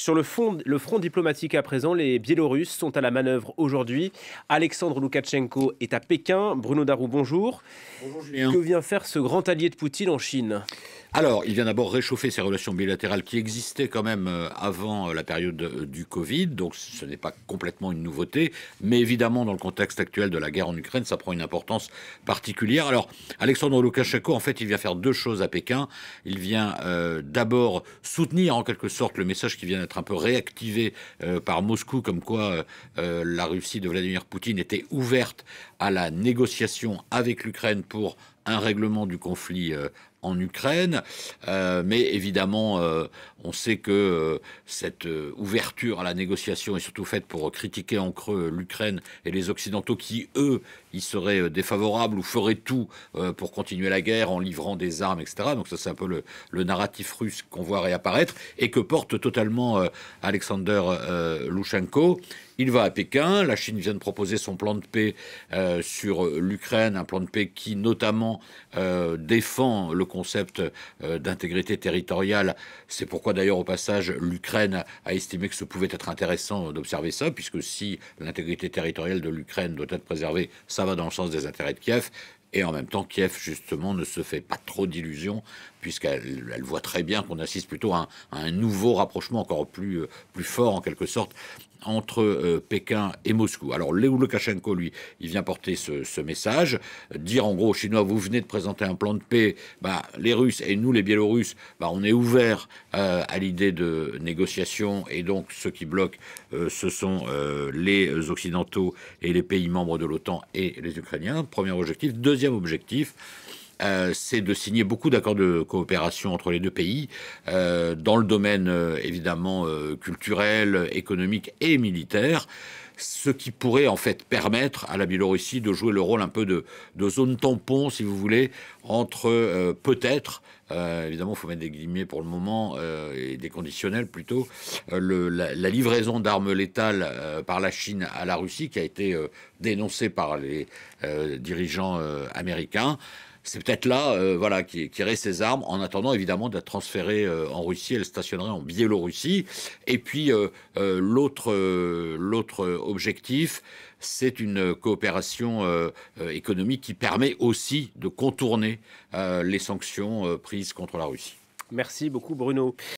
Sur le front diplomatique à présent, les Biélorusses sont à la manœuvre aujourd'hui. Alexandre Loukachenko est à Pékin. Bruno Darou, bonjour. Bonjour Julien. Que vient faire ce grand allié de Poutine en Chine? Alors, il vient d'abord réchauffer ces relations bilatérales qui existaient quand même avant la période du Covid, donc ce n'est pas complètement une nouveauté, mais évidemment dans le contexte actuel de la guerre en Ukraine, ça prend une importance particulière. Alors, Alexandre Loukachenko, en fait, il vient faire deux choses à Pékin. Il vient d'abord soutenir en quelque sorte le message qui vient d'être un peu réactivé par Moscou, comme quoi la Russie de Vladimir Poutine était ouverte à la négociation avec l'Ukraine pour un règlement du conflit en Ukraine, mais évidemment, on sait que cette ouverture à la négociation est surtout faite pour critiquer en creux l'Ukraine et les Occidentaux qui, eux, y seraient défavorables ou feraient tout pour continuer la guerre en livrant des armes, etc. Donc ça, c'est un peu le narratif russe qu'on voit réapparaître et que porte totalement Alexander Loukachenko. Il va à Pékin, la Chine vient de proposer son plan de paix sur l'Ukraine, un plan de paix qui notamment défend le concept d'intégrité territoriale. C'est pourquoi d'ailleurs au passage l'Ukraine a estimé que ce pouvait être intéressant d'observer ça, puisque si l'intégrité territoriale de l'Ukraine doit être préservée, ça va dans le sens des intérêts de Kiev. Et en même temps, Kiev, justement, ne se fait pas trop d'illusions, puisqu'elle voit très bien qu'on assiste plutôt à un nouveau rapprochement encore plus fort, en quelque sorte, entre Pékin et Moscou. Alors, Loukachenko, lui, il vient porter ce message, dire en gros aux Chinois, vous venez de présenter un plan de paix, les Russes et nous, les Biélorusses, on est ouverts à l'idée de négociation, et donc ceux qui bloquent, ce sont les Occidentaux et les pays membres de l'OTAN et les Ukrainiens. Premier objectif. Deuxième objectif, c'est de signer beaucoup d'accords de coopération entre les deux pays, dans le domaine évidemment culturel, économique et militaire, ce qui pourrait en fait permettre à la Biélorussie de jouer le rôle un peu de zone tampon, si vous voulez, entre peut-être, évidemment il faut mettre des guillemets pour le moment, et des conditionnels plutôt, la livraison d'armes létales par la Chine à la Russie, qui a été dénoncée par les dirigeants américains. C'est peut-être là, voilà, qui irait ces armes, en attendant évidemment d'être transférées en Russie. Elles stationneraient en Biélorussie. Et puis l'autre objectif, c'est une coopération économique qui permet aussi de contourner les sanctions prises contre la Russie. Merci beaucoup Bruno.